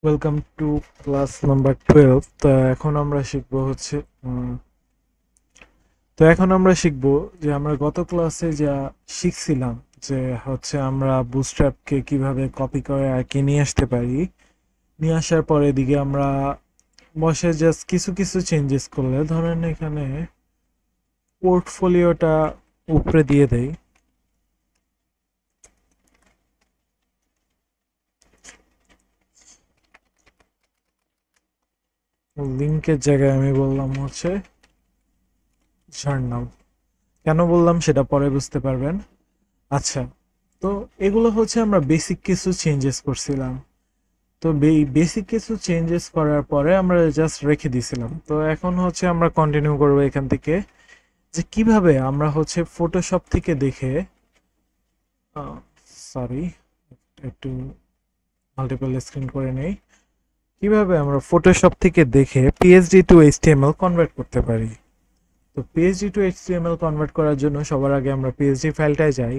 Welcome to class number 12। তো এখন আমরা শিখব হচ্ছে যে আমরা গত ক্লাসে যা শিখছিলাম যে হচ্ছে আমরা বুটস্ট্র্যাপকে কিভাবে কপি করে আর কি নিয়ে আসতে পারি। নিয়ে আসার পরে এদিকে আমরা বসে জাস্ট কিছু কিছু চেঞ্জেস করলে ধরেন এখানে পোর্টফোলিওটা উপরে দিয়ে দেই। লিংকের জায়গায় আমি বললাম হচ্ছে জার্নাল। কেন বললাম সেটা পরে বুঝতে পারবেন। আচ্ছা, তো এগুলো হচ্ছে আমরা বেসিক কিছু চেঞ্জেস করছিলাম। তো বেসিক কিছু চেঞ্জেস করার পরে আমরা জাস্ট রেখে দিছিলাম। তো এখন হচ্ছে আমরা কন্টিনিউ করবো এখান থেকে যে কিভাবে আমরা হচ্ছে ফটোশপ থেকে দেখে, সরি একটু মাল্টিপল স্ক্রিন করে নেই, কিভাবে আমরা ফটোশপ থেকে দেখে পিএসডি টু এইচটিএমএল কনভার্ট করতে পারি। তো পিএসডি টু এইচটিএমএল কনভার্ট করার জন্য সবার আগে আমরা পিএসডি ফাইলটায় যাই।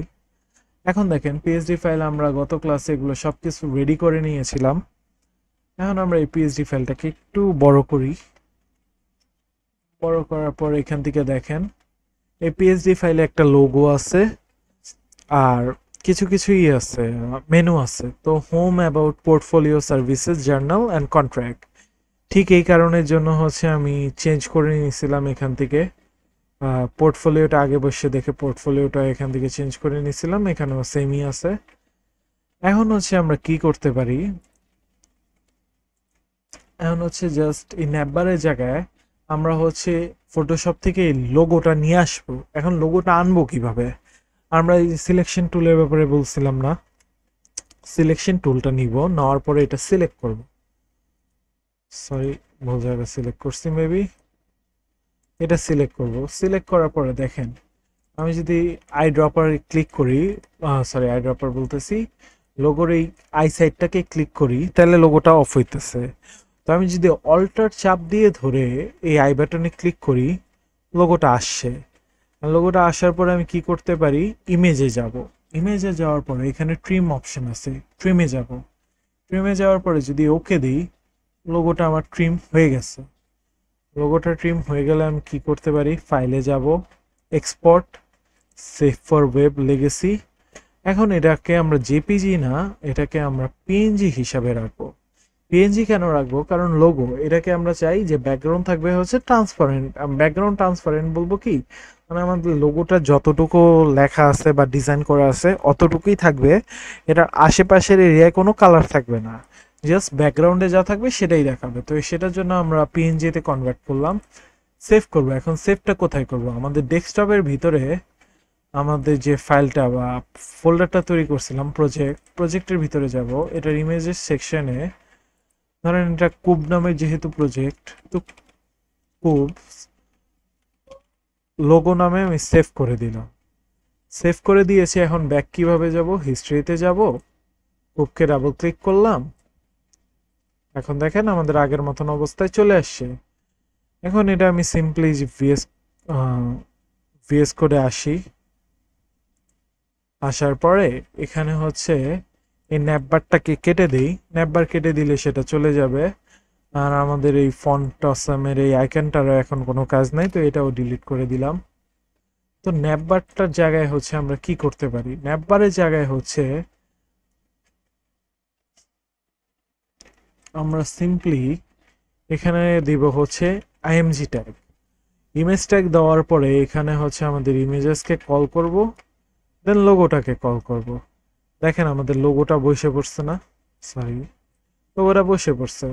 এখন দেখেন পিএসডি ফাইল আমরা গত ক্লাসে এগুলো সব কিছু রেডি করে নিয়েছিলাম। এখন আমরা এই পিএসডি ফাইলটাকে একটু বড় করি। বড় করার পর এখান থেকে দেখেন এই পিএসডি ফাইলে একটা লোগো আছে আর কিছু কিছুই আছে, মেনু আছে। তো home, about, portfolio, services, journal and contract. ঠিক এই কারণের জন্য হচ্ছে আমি চেঞ্জ করে নিয়েছিলাম এখান থেকে। পোর্টফোলিওটা আগে বসে দেখে পোর্টফোলিওটা এখান থেকে চেঞ্জ করে নিয়েছিলাম, এখানেও সেমই আছে। এখন হচ্ছে আমরা কি করতে পারি, এখন হচ্ছে জাস্ট এই ন্যাপবারের জায়গায় আমরা হচ্ছে ফটোশপ থেকে এই লোগোটা নিয়ে আসবো। এখন লোগোটা আনবো কিভাবে, আমরা এই সিলেকশন টুলের ব্যাপারে বলছিলাম না, সিলেকশন টুলটা নিব, নেওয়ার পরে এটা সিলেক্ট করব। সরি, ভুল জায়গায় সিলেক্ট করছি মেবি। এটা সিলেক্ট করব, সিলেক্ট করার পরে দেখেন আমি যদি আই ড্রপার ক্লিক করি, সরি আই ড্রপার বলতেছি, লোগোর এই আই সাইডটাকে ক্লিক করি তাহলে লোগোটা অফ হইতেছে। তো আমি যদি অল্টার চাপ দিয়ে ধরে এই আই বাটনে ক্লিক করি লোগোটা আসছে। লোগোটা আসার পরে আমি কি করতে পারি, ইমেজে যাব। ইমেজে যাওয়ার পরে এখানে ট্রিম অপশন আছে, ট্রিমে যাব। ট্রিমে যাওয়ার পরে যদি ওকে দিই লোগোটা আমার ট্রিম হয়ে গেছে। লোগোটা ট্রিম হয়ে গেলে আমি কি করতে পারি, ফাইলে যাব, export, save for web legacy. এখন এটাকে আমরা জেপিজি না, এটাকে আমরা পিএনজি হিসাবে রাখবো। পিএনজি কেন রাখবো, কারণ লোগো এটাকে আমরা চাই যে ব্যাকগ্রাউন্ড থাকবে হচ্ছে ট্রান্সপারেন্ট। ব্যাকগ্রাউন্ড ট্রান্সপারেন্ট বলবো কি, মানে আমাদের লোগোটা যতটুকু লেখা আছে বা ডিজাইন করা আছে অতটুকুই থাকবে, এটার আশেপাশের এরিয়ায় কোনো কালার থাকবে না, জাস্ট ব্যাকগ্রাউন্ডে যা থাকবে সেটাই দেখাবে। তো সেটার জন্য আমরা পিএনজিতে কনভার্ট করলাম। সেভ করবো। এখন সেভটা কোথায় করব, আমাদের ডেস্কটপের ভিতরে আমাদের যে ফাইলটা বা ফোল্ডারটা তৈরি করছিলাম প্রজেক্টের ভিতরে যাব, এটার ইমেজের সেকশনে ধরেন এটা কুব নামের যেহেতু প্রজেক্ট, তো কুব লোগো নামে আমি সেভ করে দিলাম। সেভ করে দিয়েছি। এখন ব্যাক কিভাবে যাব, হিস্ট্রিতে যাব, কুবকে ডাবল ক্লিক করলাম। এখন দেখেন আমাদের আগের মতন অবস্থায় চলে আসছে। এখন এটা আমি সিম্পলি ভিএস ভিএস কোডে আসি। আসার পরে এখানে হচ্ছে এই ন্যাপবারটাকে কেটে দিই। ন্যাপবার কেটে দিলে সেটা চলে যাবে। আর আমাদের এই ফন্ট অসামের এই আইকনটারও এখন কোনো কাজ নাই, তো এটাও ডিলিট করে দিলাম। তো ন্যাপবারটার জায়গায় হচ্ছে আমরা কি করতে পারি, ন্যাপবারের জায়গায় হচ্ছে আমরা সিম্পলি এখানে দিব হচ্ছে আইএমজি ট্যাগ। ইমেজ ট্যাগ দেওয়ার পরে এখানে হচ্ছে আমাদের ইমেজেসকে কল করব, দেন লোগোটাকে কল করব। দেখেন আমাদের লোগোটা বসে পড়ছে না, সরি, লোগোটা বসে পড়ছে।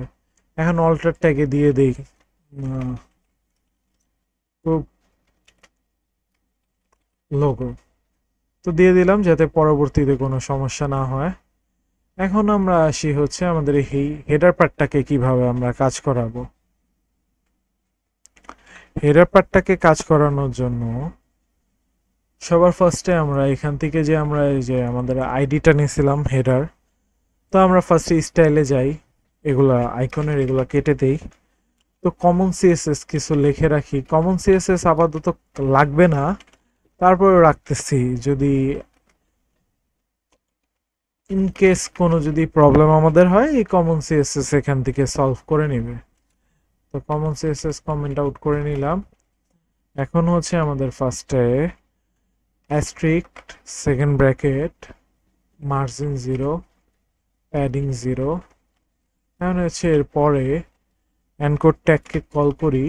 এখন অল্টার ট্যাগে দিয়ে দেই লোগো, তো দিয়ে দিলাম যাতে পরবর্তীতে কোনো সমস্যা না হয়। এখন আমরা আসি হচ্ছে আমাদের এই হেডার পার্টটাকে কিভাবে আমরা কাজ করাবো। হেডার পার্টটাকে কাজ করানোর জন্য সবার ফার্স্টে আমরা এখান থেকে যে আমরা এই যে আমাদের আইডিটা নিয়েছিলাম হেডার, তো আমরা ফার্স্টে স্টাইলে যাই, এগুলা আইকনের এগুলা কেটে দেই। তো কমন সিএসএস কিছু লিখে রাখি। কমন সিএসএস আপাতত লাগবে না, তারপরে রাখতেছি যদি ইন কেস কোনো যদি প্রবলেম আমাদের হয় এই কমন সিএসএস এখান থেকে সলভ করে নেবে। তো কমন সিএসএস কমেন্ট আউট করে নিলাম। এখন হচ্ছে আমাদের ফার্স্টে অ্যাস্ট্রিক্ট, সেকেন্ড ব্র্যাকেট, মার্জিন 0, প্যাডিং 0। এখন হচ্ছে এরপরে এনকোড ট্যাগকে কল করি।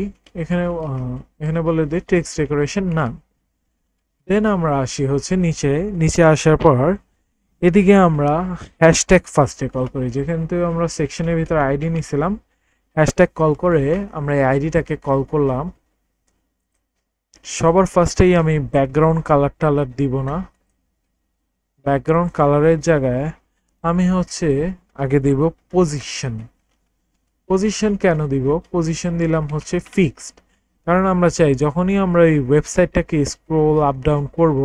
এখানে বলে দিই টেক্সট ডেকোরেশন না। দেন আমরা আসি হচ্ছে নিচে আসার পর এদিকে আমরা হ্যাশট্যাগ ফার্স্টে কল করি। যেখান থেকে আমরা সেকশনের ভিতরে আইডি নিছিলাম, হ্যাশট্যাগ কল করে আমরা এই আইডিটাকে কল করলাম। সবার ফার্স্টেই আমি ব্যাকগ্রাউন্ড কালার টালার দিব না। ব্যাকগ্রাউন্ড কালারের জায়গায় আমি হচ্ছে আগে দিব পজিশন। পজিশন কেন দিব? পজিশন দিলাম হচ্ছে ফিক্সড, কারণ আমরা চাই যখনই আমরা এই ওয়েবসাইটটাকে স্ক্রোল আপ ডাউন করব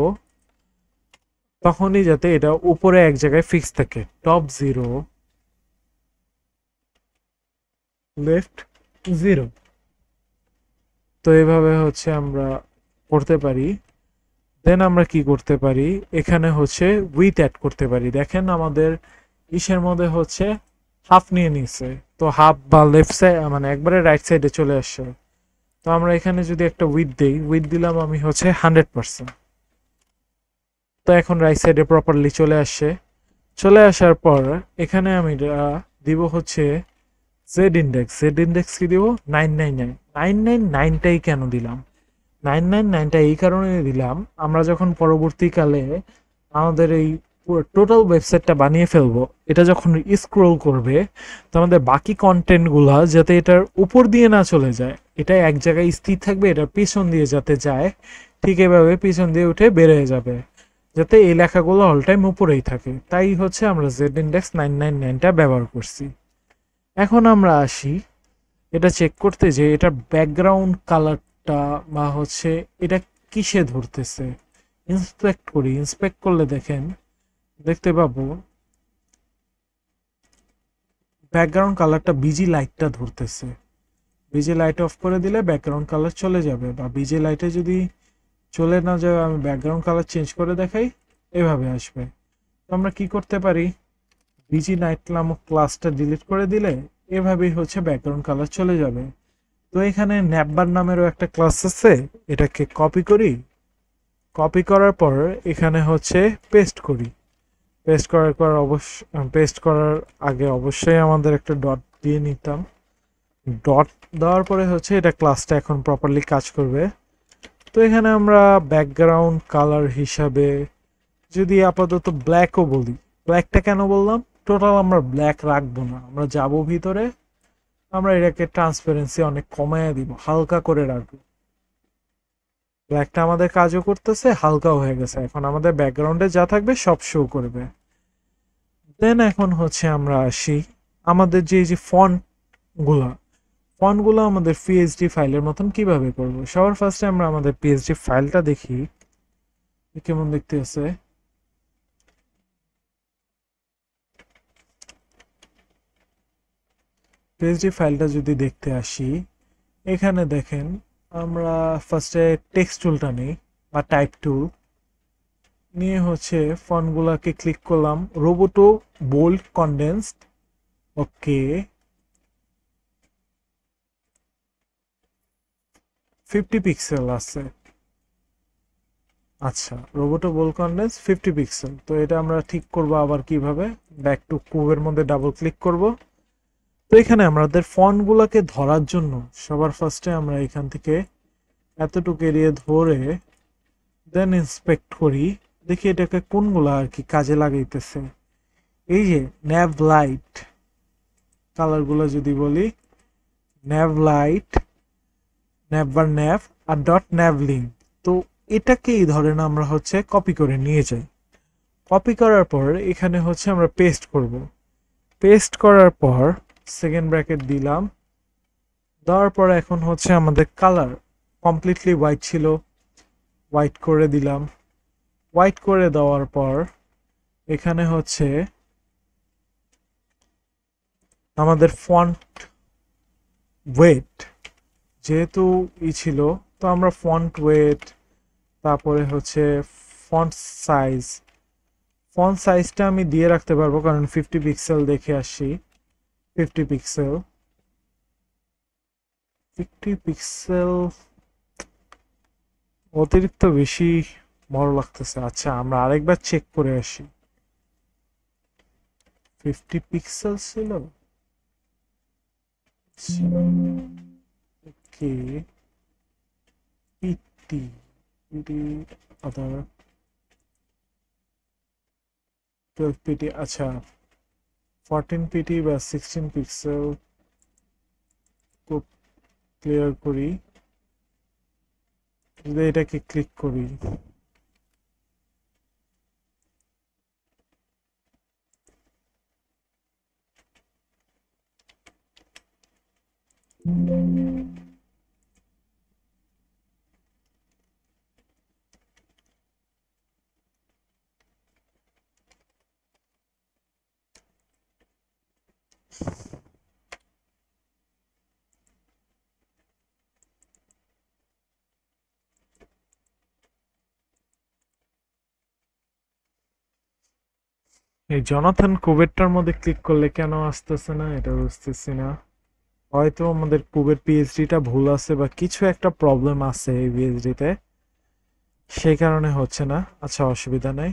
তখনই যাতে এটা উপরে এক জায়গায় ফিক্স থাকে। Top 0, left 0। তো এভাবে হচ্ছে আমরা করতে পারি। দেন আমরা কি করতে পারি, এখানে হচ্ছে উইথ অ্যাড করতে পারি। দেখেন আমাদের ইসের মধ্যে হচ্ছে হাফ নিয়ে নিছে, তো হাফ বা লেফট সাইড মানে একবারে রাইট সাইডে চলে আসছে। তো আমরা এখানে যদি একটা উইথ দেই, উইথ দিলাম আমি হচ্ছে 100%। তো এখন রাইট সাইডে প্রপারলি চলে আসছে। চলে আসার পর এখানে আমি দিব হচ্ছে জেড ইন্ডেক্স। জেড ইন্ডেক্স কি দিব? 999। 999টাই কেন দিলাম? 999টা এই কারণে দিলাম, আমরা যখন পরবর্তীকালে আমাদের এই টোটাল ওয়েবসাইটটা বানিয়ে ফেলবো, এটা যখন স্ক্রোল করবে তো আমাদের বাকি কন্টেন্টগুলা যাতে এটার উপর দিয়ে না চলে যায়, এটা এক জায়গায় স্থির থাকবে, এটার পিছন দিয়ে যাতে যায়, ঠিক এভাবে পিছন দিয়ে উঠে বেড়ে যাবে, যাতে এই লেখাগুলো অল টাইম উপরেই থাকে। তাই হচ্ছে আমরা জেড ইন্ডেক্স 999টা ব্যবহার করছি। এখন আমরা আসি এটা চেক করতে যে এটা ব্যাকগ্রাউন্ড কালারটা বা হচ্ছে এটা কিসে ধরতেছে। ইন্সপেক্ট করি। ইন্সপেক্ট করলে দেখতে পাবো ব্যাকগ্রাউন্ড কালারটা বিজি লাইটটা ধরতেছে। বিজি লাইট অফ করে দিলে ব্যাকগ্রাউন্ড কালার চলে যাবে, বা বিজি লাইটে যদি চলে না যায় আমি ব্যাকগ্রাউন্ড কালার চেঞ্জ করে দেখাই, এভাবে আসবে। তো আমরা কি করতে পারি, বিজি লাইট নামক ক্লাসটা ডিলিট করে দিলে এভাবেই হচ্ছে ব্যাকগ্রাউন্ড কালার চলে যাবে। তো এখানে ন্যাপবার নামেরও একটা ক্লাস আছে, এটাকে কপি করি। কপি করার পর এখানে হচ্ছে পেস্ট করি। পেস্ট করার আগে অবশ্যই আমাদের একটা ডট দিয়ে নিতাম। ডট দেওয়ার পরে হচ্ছে এটা ক্লাসটা এখন প্রপারলি কাজ করবে। তো এখানে আমরা ব্যাকগ্রাউন্ড কালার হিসাবে যদি আপাতত ব্ল্যাকও বলি। ব্ল্যাকটা কেন বললাম? টোটাল আমরা ব্ল্যাক রাখবো না, আমরা যাব ভিতরে, আমরা এটাকে ট্রান্সপারেন্সি অনেক কমায় দিব, হালকা করে রাখবো। ব্ল্যাকটা আমাদের কাজও করতেছে, হালকাও হয়ে গেছে। এখন আমাদের ব্যাকগ্রাউন্ডে যা থাকবে সব শো করবে। দেন এখন হচ্ছে আমরা আসি আমাদের যে ফন্টগুলো আমাদের পিএইচডি ফাইলের মতন কিভাবে করব। সবার ফার্স্টে আমরা আমাদের পিএইচডি ফাইলটা দেখি কেমন দেখতে আছে। পিএইচডি ফাইলটা যদি দেখতে আসি, এখানে দেখেন আমরা ফার্স্টে টেক্সট টুলটা নেই বা টাইপ টুল নিয়ে হচ্ছে ফন্টগুলোকে ক্লিক করলাম, রোবোটো বোল্ড কনডেন্সড। ওকে, 50 পিক্সেল আছে। আচ্ছা, রোবোটো বোল্ড কনডেন্স 50 পিক্সেল। তো এটা আমরা ঠিক করব আবার কিভাবে, ব্যাক টু কুবের মধ্যে ডাবল ক্লিক করব। তো এখানে আমাদের ফন্টগুলোকে ধরার জন্য সবার ফার্স্টে আমরা এখান থেকে এতটুকু এরিয়া ধরে দেন ইন্সপেক্ট করি, দেখি এটাকে কোনগুলা আর কি কাজে লাগাইতেছে। এই যে ন্যাভ লাইট কালারগুলো যদি বলি, ন্যাভ লাইট, ন্যাভবার ন্যাভ আর ডট ন্যাভ লিঙ্ক। তো এটাকেই ধরেন আমরা হচ্ছে কপি করে নিয়ে যাই। কপি করার পর এখানে হচ্ছে আমরা পেস্ট করব। পেস্ট করার পর সেকেন্ড ব্র্যাকেট দিলাম, দেওয়ার পর এখন হচ্ছে আমাদের কালার কমপ্লিটলি হোয়াইট ছিল, হোয়াইট করে দিলাম। হোয়াইট করে দেওয়ার পর এখানে হচ্ছে আমাদের ফন্ট ওয়েট যেহেতু ছিল, তো আমরা ফন্ট ওয়েট, তারপরে হচ্ছে ফন্ট সাইজ, ফন্ট সাইজটা আমি দিয়ে রাখতে পারবো, কারণ 50 পিক্সেল দেখে আসছি। 50 পিক্সেল, 50 পিক্সেল অতিরিক্ত বেশি বড় লাগতেছে। আচ্ছা, আমরা আরেকবার চেক করে আসি। 50 পিক্সেল ছিল কি? পিটি, পিটি আদার 12 পিটি। আচ্ছা, 14 পিটি বা 16 পিক্সেল খুব ক্লিয়ার করি। যদি এটাকে ক্লিক করি, এই জনাথন কুবেরটার মধ্যে ক্লিক করলে কেন আসতেছে না এটা বুঝতেছি না। হয়তো আমাদের কুবের পিএইচডিটা ভুল আছে বা কিছু একটা প্রবলেম আছে এই পিএইচডিতে, সেই কারণে হচ্ছে না। আচ্ছা, অসুবিধা নাই।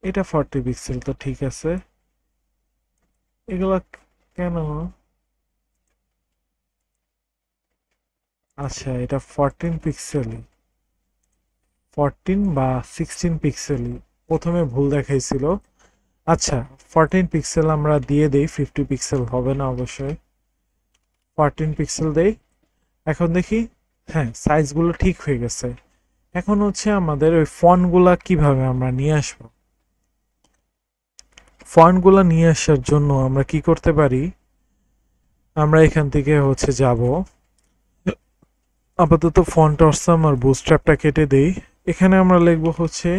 এটা 40 পিক্সেল তো ঠিক আছে। এগুলা কেন? আচ্ছা, এটা 14 পিক্সেল, 14 বা 16 পিক্সেল প্রথমে ভুল দেখাইছিল। আচ্ছা, 14 পিক্সেল আমরা দিয়ে দেই, 50 পিক্সেল হবে না অবশ্যই। 14 পিক্সেল দেই। এখন দেখি, হ্যাঁ, সাইজগুলো ঠিক হয়ে গেছে। এখন হচ্ছে আমাদের ওই ফন্টগুলা কিভাবে আমরা নিয়ে আসবো। ফন্টগুলা নিয়ে আসার জন্য আমরা কি করতে পারি, আমরা এখান থেকে হচ্ছে যাব, আপাতত ফন্ট অসাম আর বুটস্ট্র্যাপটা কেটে দেই। এখানে আমরা লিখব হচ্ছে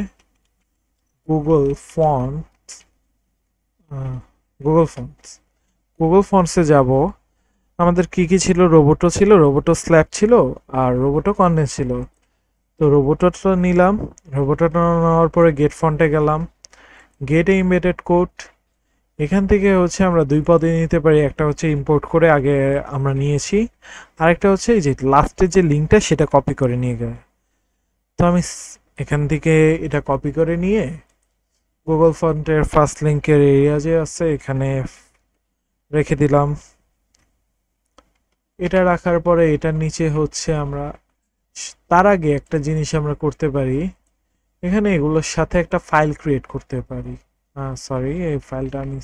Google font, Google fonts. Google ফন্টসে যাব। আমাদের কি কি ছিল? রোবোটো ছিল, রোবোটো স্ল্যাব ছিল, আর রোবোটো কনডেন্স ছিল। তো রোবোটোটা নিলাম। রোবোটোটা নেওয়ার পরে গেট ফন্টে গেলাম, গেট এমবেডেড কোড। এখান থেকে হচ্ছে আমরা দুই পদে নিতে পারি। একটা হচ্ছে ইম্পোর্ট করে আগে আমরা নিয়েছি, আরেকটা হচ্ছে এই যে লাস্টের যে লিঙ্কটা সেটা কপি করে নিয়ে গেলে। তো আমি এখান থেকে এটা কপি করে নিয়ে গুগল ফন্টের ফার্স্ট লিঙ্কের এরিয়া যে আছে এখানে রেখে দিলাম। এটা রাখার পরে এটার নিচে হচ্ছে আমরা, তার আগে একটা জিনিস আমরা করতে পারি, এখানে এগুলোর সাথে একটা ফাইল ক্রিয়েট করতে পারি। সরি, এই ফাইলটা আমি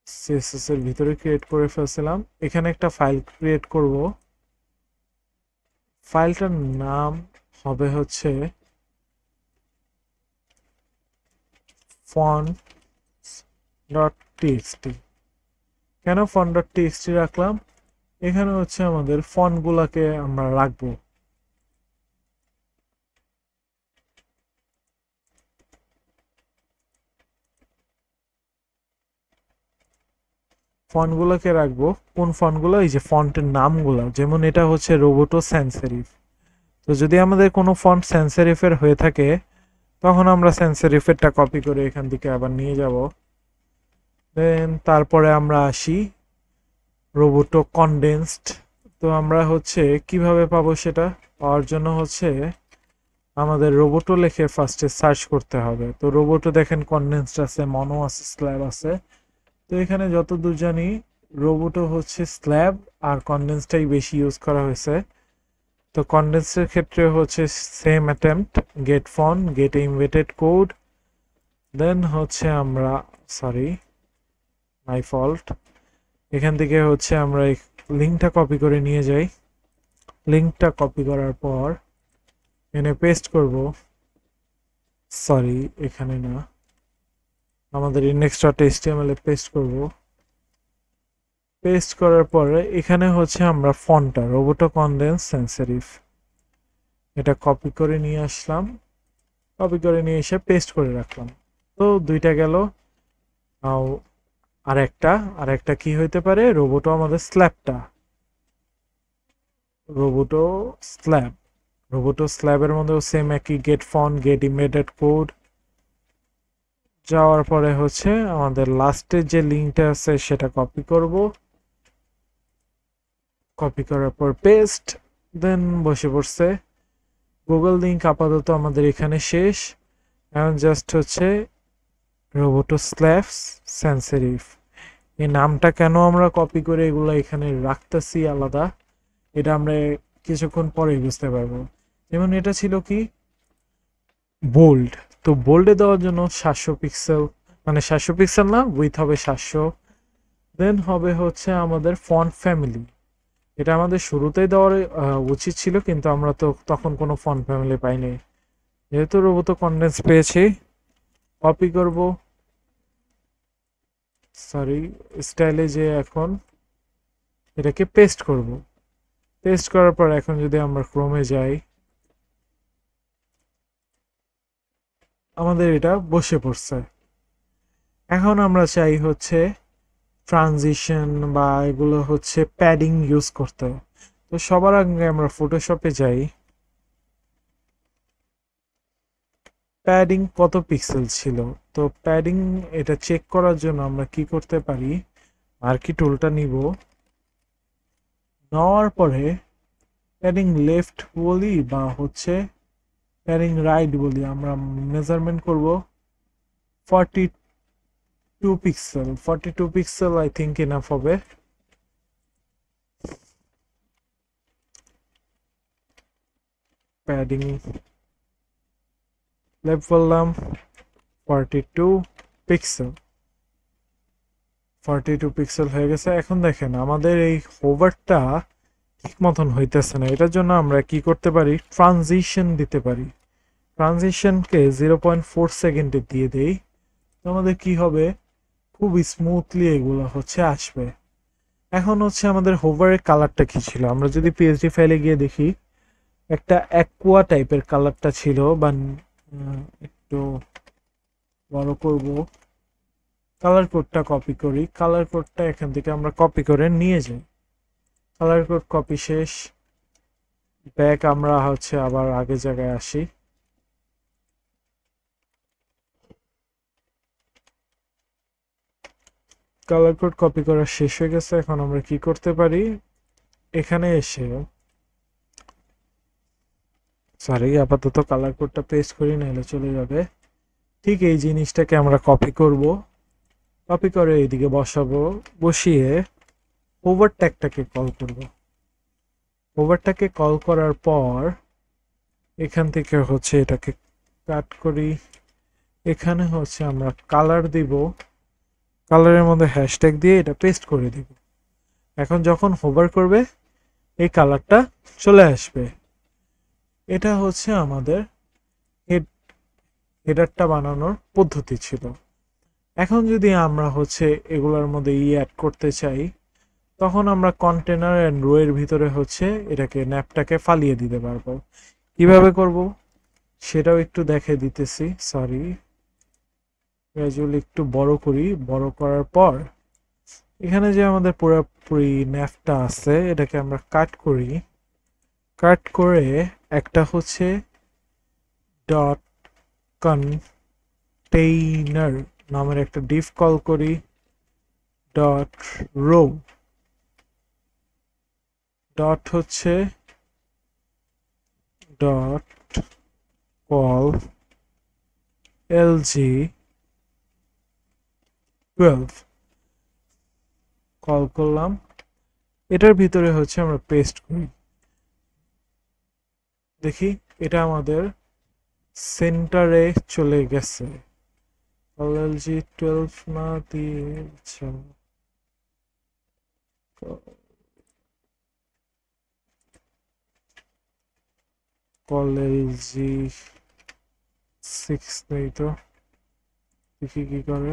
সিএসএস এর ভিতরে ক্রিয়েট করে ফেলছিলাম। এখানে একটা ফাইল ক্রিয়েট করব। ফাইলটার নাম হবে হচ্ছে font.txt। কেন font.txt রাখলাম? এখানে হচ্ছে আমাদের ফন্টগুলোকে আমরা রাখবো। ফন্টগুলোকে রাখবো কোন ফন্টগুলো? এই যে ফন্টের নামগুলো, যেমন এটা হচ্ছে রোবোটো sans serif। তো যদি আমাদের কোনো ফন্ট sans serifের হয়ে থাকে, তখন আমরা sans serifেরটা কপি করে এখান থেকে আবার নিয়ে যাব। দেন তারপরে আমরা আসি রোবোটো কনডেন্সড। তো আমরা হচ্ছে কিভাবে পাবো সেটা? পাওয়ার জন্য হচ্ছে আমাদের রোবোটো লিখে ফার্স্টে সার্চ করতে হবে। তো রোবোটো দেখেন কনডেন্সড আছে, মনো আছে, স্ল্যাব আছে। তো এখানে যতদূর জানি রোবোটো হচ্ছে স্ল্যাব আর কনডেন্সটাই বেশি ইউজ করা হয়েছে। তো কনডেন্সের ক্ষেত্রে হচ্ছে same attempt, get font, get embedded code. Then হচ্ছে আমরা, সরি মাই ফল্ট, এখান থেকে হচ্ছে আমরা এই লিঙ্কটা কপি করে নিয়ে যাই। লিঙ্কটা কপি করার পর এখানে পেস্ট করব। সরি, এখানে না, আমাদের index.html এ পেস্ট করব। পেস্ট করার পরে এখানে হচ্ছে আমরা ফন্টটা রোবোটো কনডেন্স sans serif এটা কপি করে নিয়ে আসলাম। কপি করে নিয়ে এসে পেস্ট করে রাখলাম। তো দুইটা গেল। নাও আরেকটা কি হইতে পারে? রোবোটো আমাদের স্ল্যাবটা, রোবোটো স্ল্যাব। রোবোটো স্ল্যাবের মধ্যেও সেম একই গেট ফন্ট গেট ইমেডেড কোড যাওয়ার পরে হচ্ছে আমাদের লাস্টের যে লিঙ্কটা আছে সেটা কপি করব, কপি করার পর পেস্ট, দেন বসে পড়ছে। গুগল লিঙ্ক আপাতত আমাদের এখানে শেষ। এখন জাস্ট হচ্ছে রোবোটো স্ল্যাবস sans serif, এই নামটা কেন আমরা কপি করে এগুলো এখানে রাখতেছি আলাদা, এটা আমরা কিছুক্ষণ পরেই বুঝতে পারবো। যেমন এটা ছিল কি বোল্ড, তো বোল্ডে দেওয়ার জন্য 700 পিক্সেল, মানে 700 পিক্সেল না, উইথ হবে 700। দেন হবে হচ্ছে আমাদের ফন্ট ফ্যামিলি, এটা আমাদের শুরুতেই দেওয়ার উচিত ছিল, কিন্তু আমরা তো তখন কোনো ফন্ট ফ্যামিলি পাইনি। যেহেতু রোবোটো কনডেন্স পেয়েছি, কপি করব, সরি স্টাইলে যে এখন এটাকে পেস্ট করব। পেস্ট করার পর এখন যদি আমরা ক্রোমে যাই, আমাদের এটা বসে পড়ছে। এখন আমরা চাই হচ্ছে ট্রানজিশন বা এগুলো হচ্ছে প্যাডিং ইউজ করতে। তো সবার আগে আমরা ফটোশপে যাই, প্যাডিং কত পিক্সেল ছিল। তো প্যাডিং এটা চেক করার জন্য আমরা কি করতে পারি, মার্কি টুলটা নিব, নেওয়ার পরে প্যাডিং লেফট বলি বা হচ্ছে প্যাডিং রাইট বলি, আমরা মেজারমেন্ট করব 42 pixel. 42 pixel I think enough হবে। প্যাডিং লেফট বললাম 42 পিক্সেল, 42 পিক্সেল হয়ে গেছে। এখন দেখেন আমাদের এই হোভারটা ঠিক মতন হইতেছে না, এটার জন্য আমরা কি করতে পারি, ট্রানজিশন দিতে পারি। ট্রানজিশনকে 0.4 সেকেন্ডে দিয়ে দেই, তো আমাদের কি হবে, খুব স্মুথলি এগুলো হচ্ছে আসবে। এখন হচ্ছে আমাদের হোভারের কালারটা কি ছিল, আমরা যদি পিএইচডি ফাইলে গিয়ে দেখি, একটা অ্যাকুয়া টাইপের কালারটা ছিল, বা একটু বড় করব, কালার কোডটা কপি করি, কালার কোডটা এখান থেকে আমরা কপি করে নিয়ে যাই। কালার কোড কপি শেষ, ব্যাক আমরা হচ্ছে আবার আগের জায়গায় আসি। কালার কোড কপি করা শেষ হয়ে গেছে। এখন আমরা কি করতে পারি, এখানে এসে সরি আপাতত কালার কোডটা পেস্ট করি, নাহলে চলে যাবে। ঠিক এই জিনিসটাকে আমরা কপি করব, কপি করে এইদিকে বসাবো, বসিয়ে ওভারট্যাগটাকে কল করব। ওভারটাকে কল করার পর এখান থেকে হচ্ছে এটাকে কাট করি, এখানে হচ্ছে আমরা কালার দিব, কালারের মধ্যে হ্যাশট্যাগ দিয়ে এটা পেস্ট করে দিব। এখন যখন হোভার করবে এই কালারটা চলে আসবে। এটা হচ্ছে আমাদের হেডারটা বানানোর পদ্ধতি ছিল। এখন যদি আমরা হচ্ছে এগুলোর মধ্যে অ্যাড করতে চাই, তখন আমরা কন্টেনার এন্ড রো এর ভিতরে হচ্ছে এটাকে ন্যাপটাকে ফালিয়ে দিতে পারবো। কিভাবে করব সেটাও একটু দেখে দিতেছি, সরি গ্র্যাজুয়ালি একটু বড় করি। বড় করার পর এখানে যে আমাদের পুরোপুরি ন্যাপটা আছে এটাকে আমরা কাট করি, কাট করে একটা হচ্ছে ডট কন্টেইনার নামের একটা ডিভ কল করি, ডট রো ডট হচ্ছে ডট কল lg12 কল করলাম। এটার ভিতরে হচ্ছে আমরা পেস্ট করি, দেখি এটা আমাদের সেন্টারে চলে গেছে। lg12 না দিয়ে আচ্ছা কল lg6 নেই তো, দেখি কি করে।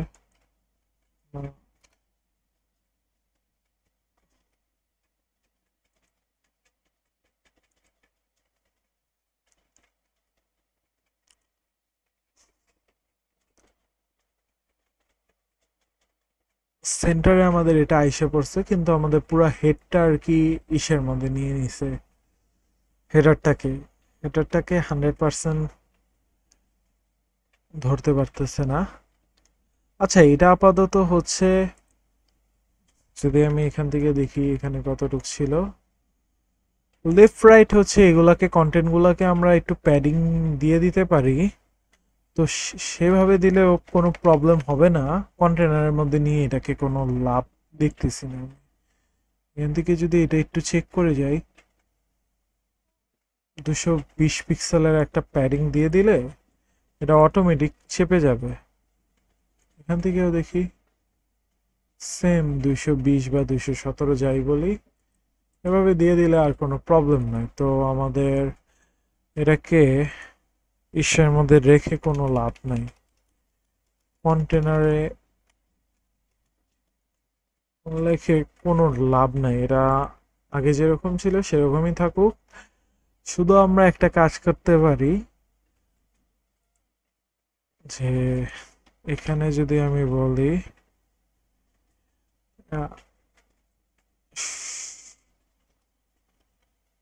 সেন্টারে আমাদের এটা আইসে পড়ছে, কিন্তু আমাদের পুরো হেডটা আর কি ইসের মধ্যে নিয়ে নিছে, হেডারটাকে। এটাটাকে 100% ধরতে পারতেছে না। আচ্ছা, এটা আপাতত হচ্ছে, যদি আমি এখান থেকে দেখি এখানে কতটুক ছিল, লেফট রাইট হচ্ছে এগুলাকে, কন্টেন্ট গুলাকে আমরা একটু প্যাডিং দিয়ে দিতে পারি। তো সেভাবে দিলে কোনো প্রবলেম হবে না। কন্টেনারের মধ্যে নিয়ে এটাকে কোনো লাভ দেখতেছি না আমি। এখান থেকে যদি এটা একটু চেক করে যাই, 220 পিক্সেলের একটা প্যাডিং দিয়ে দিলে এটা অটোমেটিক চেপে যাবে। এখান থেকেও দেখি সেম 220 বা 217 যাই বলি, এভাবে দিয়ে দিলে আর কোনো প্রবলেম নয়। তো আমাদের এটাকে ইসের মধ্যে রেখে কোনো লাভ নাই, কন্টেনারে রেখে কোনো লাভ নাই। এটা আগে যেরকম ছিল সেরকমই থাকুক। শুধু আমরা একটা কাজ করতে পারি, যে এখানে যদি আমি বলি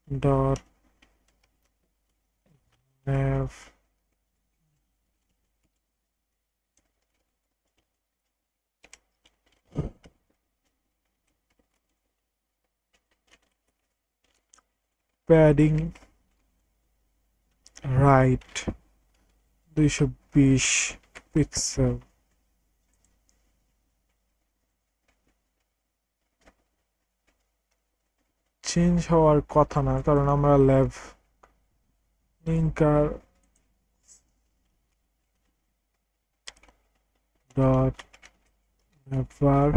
dot nav padding right 220 pixel, change হওয়ার কথা না, কারণ আমরা lab linker dot never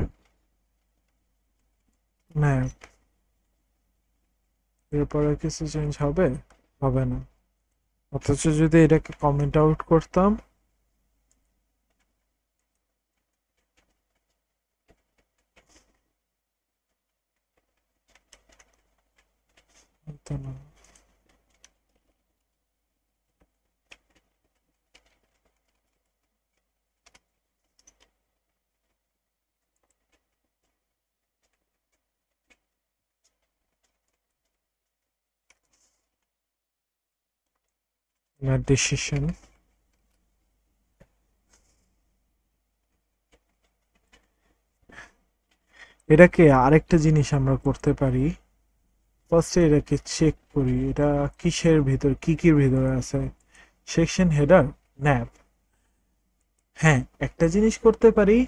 map, এরপরে কিছু চেঞ্জ হবে? হবে না। অথচ যদি এটাকে কমেন্ট আউট করতাম, হতো না। ডিসিশন, এটাকে আরেকটা জিনিস আমরা করতে পারি। ফার্স্টে এটাকে চেক করি, এটা কিসের ভিতর, কি কির ভিতরে আছে। সেকশন হেডার ন্যাব, হ্যাঁ একটা জিনিস করতে পারি,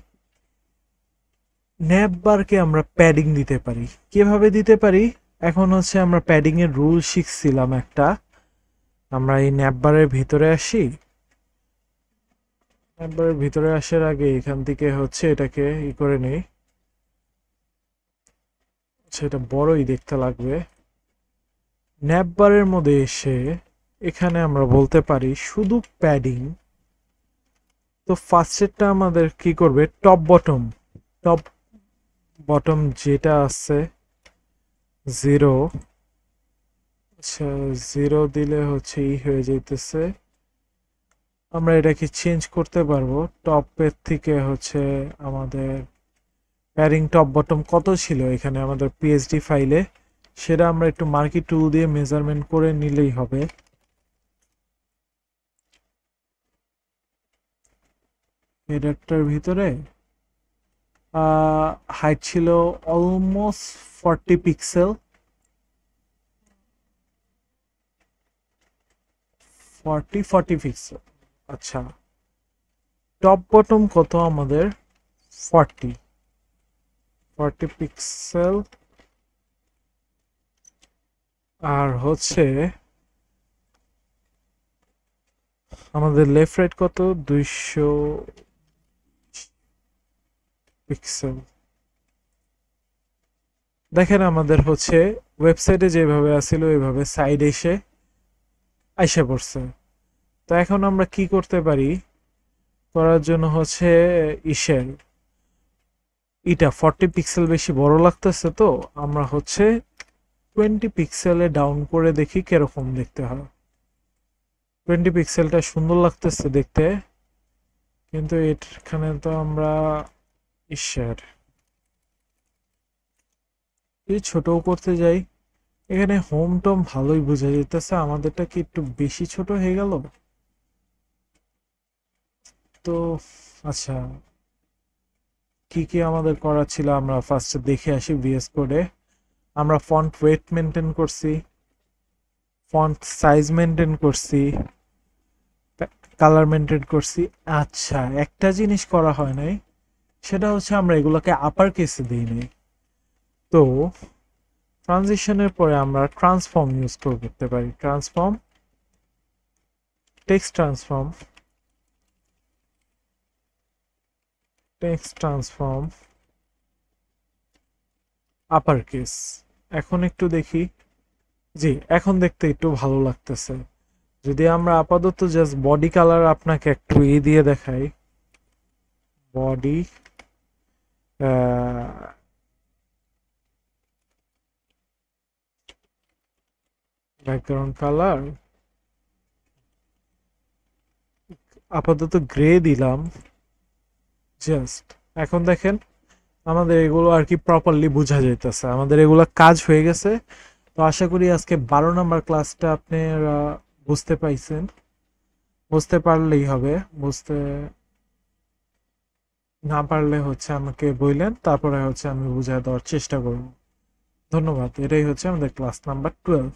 ন্যাব বারকে আমরা প্যাডিং দিতে পারি। কিভাবে দিতে পারি? এখন হচ্ছে আমরা প্যাডিং এর রুল শিখছিলাম একটা। আমরা এই ন্যাব বারের ভিতরে আসি, ন্যাব বারের ভিতরে আসার আগে এখান থেকে হচ্ছে এটাকে করে নেই, সেটা বড়ই দেখতে লাগবে। ন্যাব বারের মধ্যে এসে এখানে আমরা বলতে পারি শুধু প্যাডিং। তো ফার্স্টেরটা আমাদের কি করবে, টপ বটম, টপ বটম যেটা আছে 0, আচ্ছা 0 দিলে হচ্ছে হয়ে যাইতেছে। আমরা এটাকে চেঞ্জ করতে পারবো, টপের থেকে হচ্ছে আমাদের প্যারিং টপ বটম কত ছিল এখানে আমাদের পিএইচডি ফাইলে, সেটা আমরা একটু মার্কি টুল দিয়ে মেজারমেন্ট করে নিলেই হবে। হেডারটার ভিতরে হাইট ছিল অলমোস্ট 40 পিক্সেল, 40 পিক্সেল। আচ্ছা, টপ বটম কত আমাদের? 40 পিক্সেল। আর হচ্ছে আমাদের লেফট রাইট কত? 200 পিক্সেল। দেখেন আমাদের হচ্ছে ওয়েবসাইটে যেভাবে আসছিল ওইভাবে সাইড এসে আইসা পড়ছে। তো এখন আমরা কি করতে পারি, করার জন্য হচ্ছে ইসের এটা 40 পিক্সেল বেশি বড় লাগতেছে, তো আমরা হচ্ছে 20 পিক্সেলে ডাউন করে দেখি কিরকম দেখতে হয়। 20 পিক্সেলটা সুন্দর লাগতেছে দেখতে, কিন্তু এখানে তো আমরা ইসের ছোটও করতে যাই, এখানে হোম টোম ভালোই বোঝা যেতেছে, আমাদেরটা কি একটু বেশি ছোট হয়ে গেল? তো আচ্ছা, কি কি আমাদের করা ছিল আমরা ফার্স্টে দেখে আসি ভিএস কোডে। আমরা ফন্ট ওয়েট মেনটেন করছি, ফন্ট সাইজ মেনটেন করছি, কালার মেনটেন করছি। আচ্ছা, একটা জিনিস করা হয় নাই, সেটা হচ্ছে আমরা এগুলোকে আপার কেসে দিই নাই। তো ট্রানজিশনের পরে আমরা ট্রান্সফর্ম ইউজ করতে পারি। Transform, text transform, text transform upper case. এখন একটু দেখি, জি এখন দেখতে একটু ভালো লাগতেছে। যদি আমরা আপাতত জাস্ট বডি কালার আপনাকে একটু দিয়ে দেখাই, বডি ব্যাকগ্রাউন্ড কালার আপাতত গ্রে দিলাম জাস্ট। এখন দেখেন আমাদের এগুলো আর কি প্রপারলি বোঝা যাইতেছে, আমাদের এগুলো কাজ হয়ে গেছে। তো আশা করি আজকে 12 নম্বর ক্লাসটা আপনারা বুঝতে পাইছেন। বুঝতে পারলেই হবে, বুঝতে না পারলে হচ্ছে আমাকে বললেন, তারপরে হচ্ছে আমি বুঝায় দেওয়ার চেষ্টা করব। ধন্যবাদ। এটাই হচ্ছে আমাদের ক্লাস নাম্বার 12।